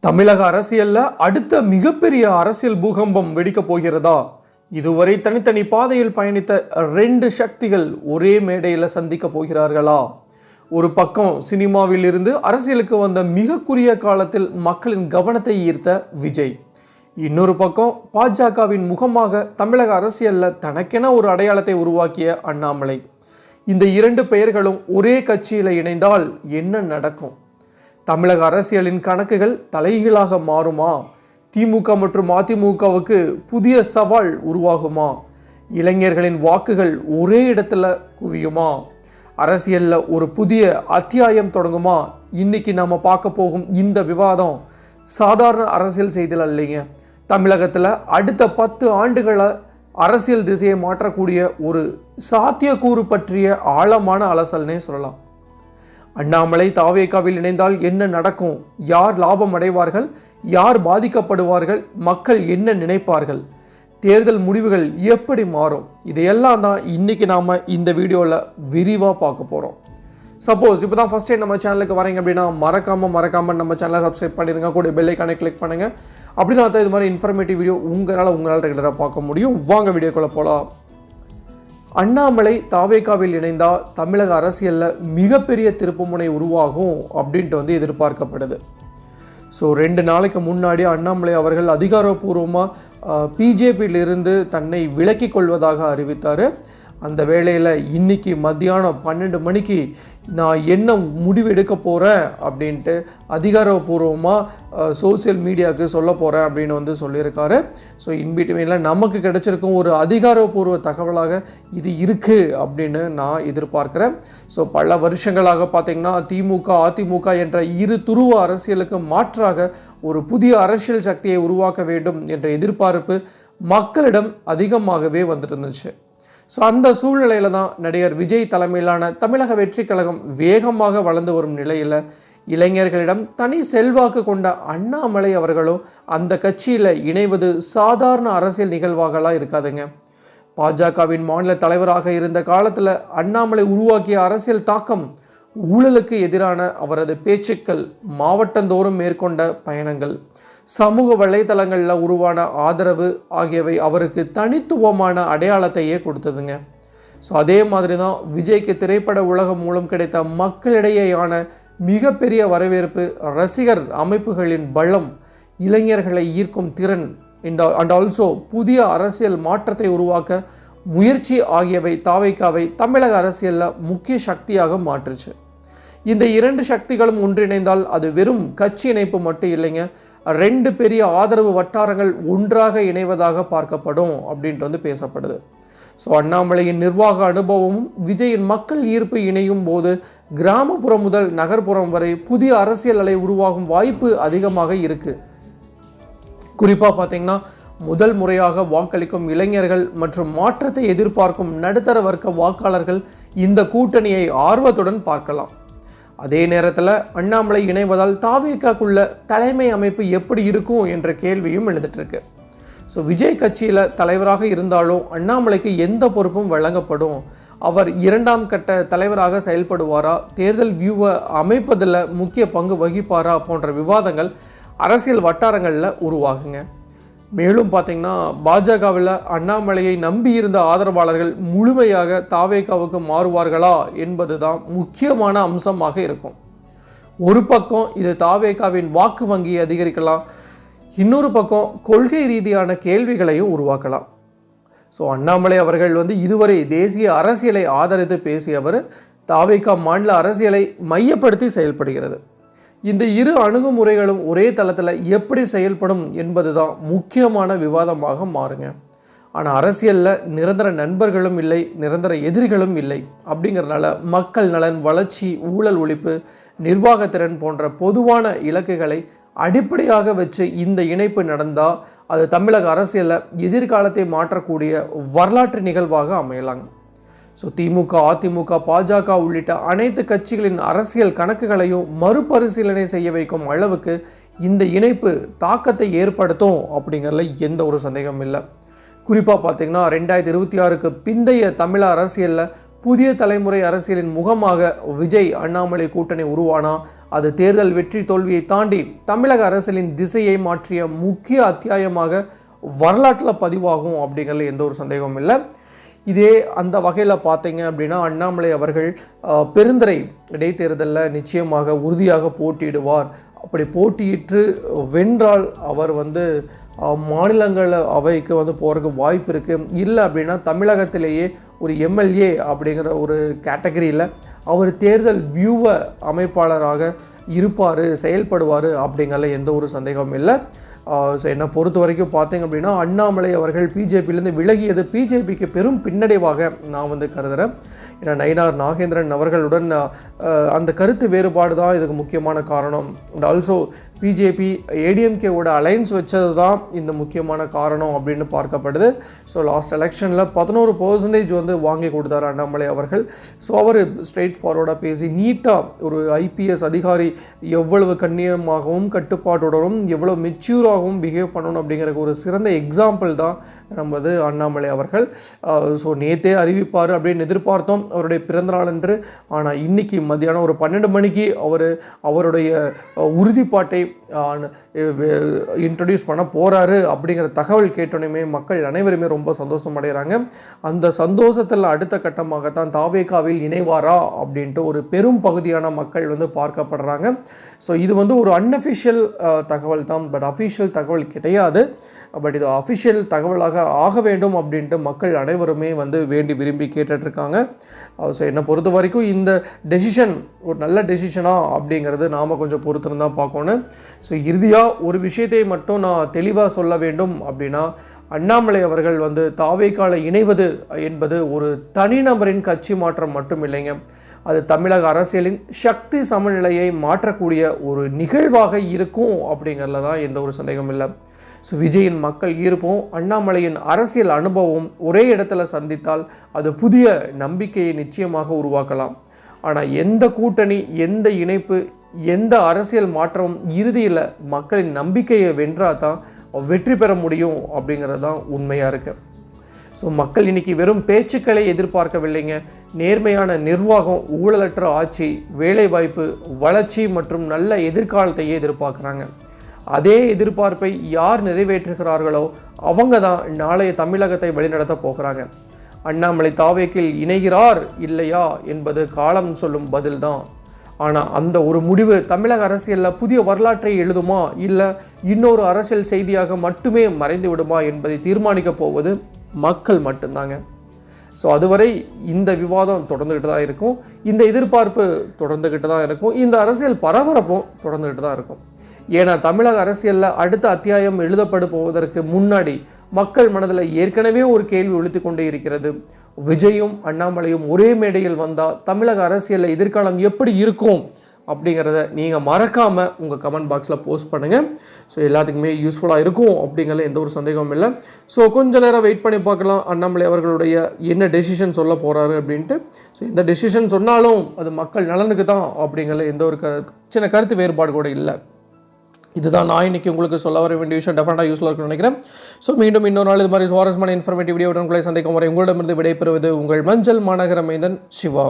தமிழக அரசியல்ல அடுத்த மிகப்பெரிய அரசியல் பூகம்பம் வெடிக்கப் போகிறதா? இதுவரை தனித்தனி பாதையில் பயணித்த ரெண்டு சக்திகள் ஒரே மேடையில் சந்திக்க போகிறார்களா? ஒரு பக்கம் சினிமாவில் இருந்து அரசியலுக்கு வந்த மிக குறுகிய காலத்தில் மக்களின் கவனத்தை ஈர்த்த விஜய், இன்னொரு பக்கம் பாஜகவின் முகமாக தமிழக அரசியல்ல தனக்கென ஒரு அடையாளத்தை உருவாக்கிய அண்ணாமலை. இந்த இரண்டு பெயர்களும் ஒரே கட்சியில் இணைந்தால் என்ன நடக்கும்? தமிழக அரசியலின் கணக்குகள் தலைகீழாக மாறுமா? திமுக மற்றும் அதிமுகவுக்கு புதிய சவால் உருவாகுமா? இளைஞர்களின் வாக்குகள் ஒரே இடத்துல குவியுமா? அரசியல்ல ஒரு புதிய அத்தியாயம் தொடங்குமா? இன்னைக்கு நாம பார்க்க போகும் இந்த விவாதம் சாதாரண அரசியல் செய்திகள் இல்லைங்க. தமிழகத்தில் அடுத்த 10 ஆண்டுகளை அரசியல் திசையை மாற்றக்கூடிய ஒரு சாத்தியக்கூறு பற்றிய ஆழமான அலசல்னே சொல்லலாம். அண்ணாமலை தாவேகாவில் இணைந்தால் என்ன நடக்கும்? யார் லாபம் அடைவார்கள்? யார் பாதிக்கப்படுவார்கள்? மக்கள் என்ன நினைப்பார்கள்? தேர்தல் முடிவுகள் எப்படி மாறும்? இதையெல்லாம் தான் இன்னைக்கு நாம இந்த வீடியோவில் விரிவாக பார்க்க போகிறோம். சப்போஸ் இப்போ தான் ஃபஸ்ட் டைம் நம்ம சேனலுக்கு வரீங்க அப்படின்னா மறக்காம நம்ம சேனலை சப்ஸ்கிரைப் பண்ணிடுங்க, கூட பெல் ஐக்கானை கிளிக் பண்ணுங்கள். அப்படின்னா தான் இது மாதிரி இன்ஃபர்மேட்டிவ் வீடியோ உங்களால் ரெகுலராக பார்க்க முடியும். வாங்க வீடியோக்குள்ளே போகலாம். அண்ணாமலை தாவேகாவில் இணைந்தால் தமிழக அரசியலில் மிகப்பெரிய திருப்புமுனை உருவாகும் அப்படின்ட்டு எதிர்பார்க்கப்படுது. ஸோ 2 நாளைக்கு முன்னாடி அண்ணாமலை அவர்கள் அதிகாரப்பூர்வமாக பிஜேபியிலிருந்து தன்னை விலக்கிக் கொள்வதாக அறிவித்தார். அந்த வேளையில் இன்னைக்கு மத்தியானம் 12 மணிக்கு நான் என்ன முடிவு எடுக்க போகிறேன் அப்படின்ட்டு அதிகாரப்பூர்வமாக சோசியல் மீடியாவுக்கு சொல்ல போகிறேன் அப்படின்னு சொல்லியிருக்காரு. ஸோ இன்பிட்வீனில் நமக்கு கிடைச்சிருக்கும் ஒரு அதிகாரப்பூர்வ தகவலாக இது இருக்குது அப்படின்னு நான் எதிர்பார்க்குறேன். ஸோ பல வருஷங்களாக பார்த்திங்கன்னா திமுக அதிமுக என்ற இரு துருவ அரசியலுக்கு மாற்றாக ஒரு புதிய அரசியல் சக்தியை உருவாக்க வேண்டும் என்ற எதிர்பார்ப்பு மக்களிடம் அதிகமாகவே வந்துட்டு இருந்துச்சு. ஸோ அந்த சூழ்நிலையில் தான் நடிகர் விஜய் தலைமையிலான தமிழக வெற்றி கழகம் வேகமாக வளர்ந்து வரும் நிலையில் இளைஞர்களிடம் தனி செல்வாக்கு கொண்ட அண்ணாமலை அவர்களும் அந்த கட்சியில் இணைவது சாதாரண அரசியல் நிகழ்வாகலாம் இருக்காதுங்க. பாஜகவின் மாநில தலைவராக இருந்த காலத்தில் அண்ணாமலை உருவாக்கிய அரசியல் தாக்கம், ஊழலுக்கு எதிரான அவரது பேச்சுக்கள், மாவட்டந்தோறும் மேற்கொண்ட பயணங்கள், சமூக வலைதளங்களில் உருவான ஆதரவு ஆகியவை அவருக்கு தனித்துவமான அடையாளத்தையே கொடுத்ததுங்க. ஸோ அதே மாதிரி தான் விஜய்க்கு திரைப்பட உலகம் மூலம் கிடைத்த மக்களிடையேயான மிகப்பெரிய வரவேற்பு, ரசிகர் அமைப்புகளின் பலம், இளைஞர்களை ஈர்க்கும் திறன் அண்ட் ஆல்சோ புதிய அரசியல் மாற்றத்தை உருவாக்க முயற்சி ஆகியவை தாவேகாவை தமிழக அரசியலில் முக்கிய சக்தியாக மாற்றுச்சு. இந்த 2 சக்திகளும் ஒன்றிணைந்தால் அது வெறும் கட்சி இணைப்பு மட்டும் இல்லைங்க, 2 பெரிய ஆதரவு வட்டாரங்கள் ஒன்றாக இணைவதாக பார்க்கப்படும் அப்படின்ட்டு பேசப்படுது. ஸோ அண்ணாமலையின் நிர்வாக அனுபவமும் விஜயின் மக்கள் ஈர்ப்பு இணையும் போது கிராமப்புறம் முதல் நகர்ப்புறம் வரை புதிய அரசியல் அலை உருவாகும் வாய்ப்பு அதிகமாக இருக்கு. குறிப்பாக பார்த்தீங்கன்னா முதல் முறையாக வாக்களிக்கும் இளைஞர்கள் மற்றும் மாற்றத்தை எதிர்பார்க்கும் நடுத்தர வர்க்க வாக்காளர்கள் இந்த கூட்டணியை ஆர்வத்துடன் பார்க்கலாம். அதே நேரத்தில் அண்ணாமலை இணைவதால் தாவேகாக்குள்ள தலைமை அமைப்பு எப்படி இருக்கும் என்ற கேள்வியும் எழுதிட்டு இருக்கு. ஸோ விஜய் கட்சியில் தலைவராக இருந்தாலும் அண்ணாமலைக்கு எந்த பொறுப்பும் வழங்கப்படும்? அவர் 2ஆம் கட்ட தலைவராக செயல்படுவாரா? தேர்தல் வியூவை அமைப்பதில் முக்கிய பங்கு வகிப்பாரா? போன்ற விவாதங்கள் அரசியல் வட்டாரங்களில் உருவாகுங்க. மேலும் பார்த்தீங்கன்னா பாஜகவில் அண்ணாமலையை நம்பியிருந்த ஆதரவாளர்கள் முழுமையாக தாவேகாவுக்கு மாறுவார்களா என்பது தான் முக்கியமான அம்சமாக இருக்கும். ஒரு பக்கம் இது தாவேகாவின் வாக்கு வங்கியை அதிகரிக்கலாம், இன்னொரு பக்கம் கொள்கை ரீதியான கேள்விகளையும் உருவாக்கலாம். ஸோ அண்ணாமலை அவர்கள் இதுவரை தேசிய அரசியலை ஆதரித்து பேசியவர் தாவேகா மாநில அரசியலை மையப்படுத்தி செயல்படுகிறது. இந்த இரு அணுகுமுறைகளும் ஒரே தளத்தில் எப்படி செயல்படும் என்பது தான் முக்கியமான விவாதமாக மாறுங்க. ஆனால் அரசியலில் நிரந்தர நண்பர்களும் இல்லை, நிரந்தர எதிரிகளும் இல்லை. அப்படிங்கிறதுனால மக்கள் நலன், வளர்ச்சி, ஊழல் ஒழிப்பு, நிர்வாகத்திறன் போன்ற பொதுவான இலக்குகளை அடிப்படையாக வச்சு இந்த இணைப்பு நடந்தால் அது தமிழக அரசியலில் எதிர்காலத்தை மாற்றக்கூடிய வரலாற்று நிகழ்வாக அமையலாங்க. ஸோ திமுக அதிமுக பாஜக உள்ளிட்ட அனைத்து கட்சிகளின் அரசியல் கணக்குகளையும் மறுபரிசீலனை செய்ய வைக்கும் அளவுக்கு இந்த இணைப்பு தாக்கத்தை ஏற்படுத்தும் அப்படிங்கிறதுல எந்த ஒரு சந்தேகமும் இல்லை. குறிப்பாக பார்த்தீங்கன்னா 2026க்கு பிந்தைய தமிழக அரசியலில் புதிய தலைமுறை அரசியலின் முகமாக விஜய் அண்ணாமலை கூட்டணி உருவானா அது தேர்தல் வெற்றி தோல்வியை தாண்டி தமிழக அரசியலின் திசையை மாற்றிய முக்கிய அத்தியாயமாக வரலாற்றில் பதிவாகும் அப்படிங்கிறதுல எந்த ஒரு சந்தேகமும் இல்லை. இதே அந்த வகையில் பார்த்தீங்க அப்படின்னா அண்ணாமலை அவர்கள் பெருந்துறை இடைத்தேர்தலில் நிச்சயமாக உறுதியாக போட்டியிடுவார். அப்படி போட்டியிட்டு வென்றால் அவர் மாநிலங்கள அவைக்கு போகிறதுக்கு வாய்ப்பு இருக்குது. இல்லை அப்படின்னா தமிழகத்திலேயே ஒரு எம்எல்ஏ அப்படிங்கிற ஒரு கேட்டகரியில் அவர் தேர்தல் வியூவ அமைப்பாளராக இருப்பார், செயல்படுவார் அப்படிங்கிற எந்த ஒரு சந்தேகமும் இல்லை. ஸோ என்னை பொறுத்த வரைக்கும் பார்த்தீங்க அப்படின்னா அண்ணாமலை அவர்கள் பிஜேபியிலேருந்து விலகியது பிஜேபிக்கு பெரும் பின்னடைவாக நான் கருதுகிறேன். ஏன்னா நயினார் நாகேந்திரன் அவர்களுடன் அந்த கருத்து வேறுபாடு தான் இதுக்கு முக்கியமான காரணம். அண்ட் ஆல்சோ பிஜேபி ஏடிஎம்கேவோட அலைன்ஸ் வச்சது தான் இந்த முக்கியமான காரணம் அப்படின்னு பார்க்கப்படுது. ஸோ லாஸ்ட் எலெக்ஷனில் 11% வாங்கி கொடுத்தார் அண்ணாமலை அவர்கள். ஸோ அவர் ஸ்ட்ரெயிட் ஃபார்வர்டாக பேசி நீட்டாக ஒரு ஐபிஎஸ் அதிகாரி எவ்வளவு கண்ணியமாகவும் கட்டுப்பாட்டுடனும் எவ்வளோ மெச்சூராகவும் பிஹேவ் பண்ணணும் அப்படிங்கிற ஒரு சிறந்த எக்ஸாம்பிள் தான் நமது அண்ணாமலை அவர்கள். ஸோ நேற்றே அறிவிப்பார் அப்படின்னு எதிர்பார்த்தோம் அவருடைய பிறந்தநாள் என்று. ஆனால் இன்னைக்கு மத்தியானம் ஒரு 12 மணிக்கு அவருடைய உறுதிப்பாட்டை இன்ட்ரடியூஸ் பண்ண போகிறாரு அப்படிங்கிற தகவல் கேட்டோன்னே மக்கள் அனைவருமே ரொம்ப சந்தோஷம் அடைகிறாங்க. அந்த சந்தோஷத்தில் அடுத்த கட்டமாகத்தான் தாவேகாவில் இணைவாரா அப்படின்ட்டு ஒரு பெரும் பகுதியான மக்கள் பார்க்கப்படுறாங்க. ஸோ இது ஒரு அன்அஃபிஷியல் தகவல் தான், பட் அஃபிஷியல் தகவல் கிடையாது. பட் இது அஃபிஷியல் தகவலாக ஆக வேண்டும் அப்படின்ட்டு மக்கள் அனைவருமே வேண்டி விரும்பி கேட்டுட்ருக்காங்க. ஸோ என்னை பொறுத்த வரைக்கும் இந்த டெசிஷன் ஒரு நல்ல டெசிஷனா அப்படிங்கிறது நாம் கொஞ்சம் பொறுத்திருந்து தான் பார்க்கணும். ஸோ இறுதியாக ஒரு விஷயத்தை மட்டும் நான் தெளிவாக சொல்ல வேண்டும் அப்படின்னா அண்ணாமலை அவர்கள் தாவேகால இணைவது என்பது ஒரு தனிநபரின் கட்சி மாற்றம் மட்டும் இல்லைங்க. அது தமிழக அரசியலின் சக்தி சமநிலையை மாற்றக்கூடிய ஒரு நிகழ்வாக இருக்கும் அப்படிங்கிறதுல தான் எந்த ஒரு சந்தேகமும் இல்லை. ஸோ விஜயின் மக்கள் ஈர்ப்பும் அண்ணாமலையின் அரசியல் அனுபவம் ஒரே இடத்துல சந்தித்தால் அது புதிய நம்பிக்கையை நிச்சயமாக உருவாக்கலாம். ஆனால் எந்த கூட்டணி, எந்த இணைப்பு, எந்த அரசியல் மாற்றமும் இறுதியில் மக்களின் நம்பிக்கையை வென்றால் தான் வெற்றி பெற முடியும் அப்படிங்கிறது தான் உண்மையாக இருக்குது. ஸோ மக்கள் இன்றைக்கி வெறும் பேச்சுக்களை எதிர்பார்க்கவில்லைங்க. நேர்மையான நிர்வாகம், ஊழலற்ற ஆட்சி, வேலைவாய்ப்பு, வளர்ச்சி மற்றும் நல்ல எதிர்காலத்தையே எதிர்பார்க்குறாங்க. அதே எதிர்பார்ப்பை யார் நிறைவேற்றுகிறார்களோ அவங்க தான் நாளைய தமிழகத்தை வழிநடத்த போகிறாங்க. அண்ணாமலை தாவேக்கில் இணைகிறார் இல்லையா என்பது காலம் சொல்லும் பதில் தான். ஆனால் அந்த ஒரு முடிவு தமிழக அரசியலில் புதிய வரலாற்றை எழுதுமா இல்லை இன்னொரு அரசியல் செய்தியாக மட்டுமே மறைந்து விடுமா என்பதை தீர்மானிக்க போவது மக்கள் மட்டும்தாங்க. ஸோ அதுவரை இந்த விவாதம் தொடர்ந்துக்கிட்டு தான் இருக்கும், இந்த எதிர்பார்ப்பு தொடர்ந்துக்கிட்டு தான் இருக்கும், இந்த அரசியல் பரபரப்பும் தொடர்ந்துக்கிட்டு தான் இருக்கும். ஏன்னா தமிழக அரசியலில் அடுத்த அத்தியாயம் எழுதப்பட போவதற்கு முன்னாடி மக்கள் மனதில் ஏற்கனவே ஒரு கேள்வி ஒலித்து கொண்டே இருக்கிறது. விஜயும் அண்ணாமலையும் ஒரே மேடையில் வந்தால் தமிழக அரசியலில் எதிர்காலம் எப்படி இருக்கும் அப்படிங்கிறத நீங்கள் மறக்காமல் உங்கள் கமெண்ட் பாக்ஸில் போஸ்ட் பண்ணுங்கள். ஸோ எல்லாத்துக்குமே யூஸ்ஃபுல்லாக இருக்கும் அப்படிங்கிறத எந்த ஒரு சந்தேகமும் இல்லை. ஸோ கொஞ்ச நேரம் வெயிட் பண்ணி பார்க்கலாம் அண்ணாமலை அவர்களுடைய என்ன டெசிஷன் சொல்ல போகிறாரு அப்படின்ட்டு. ஸோ எந்த டெசிஷன் சொன்னாலும் அது மக்கள் நலனுக்கு தான் அப்படிங்கிறத எந்த ஒரு சின்ன கருத்து வேறுபாடு கூட இல்லை. இதுதான் நான் இன்னைக்கு உங்களுக்கு சொல்ல வர வேண்டிய விஷயம். டெஃபினட்டாக யூஸ்ஃபுல்லாக இருக்குன்னு நினைக்கிறேன். ஸோ மீண்டும் இன்னொரு நாள் இது மாதிரி சுவாரஸ்யமான இன்ஃபர்மேட்டிவ் வீடியோவுடன் உங்களை சந்திக்கும் வரை உங்களிடமிருந்து விடைபெறுவது உங்கள் மஞ்சள் மாநகர மைந்தன் சிவா.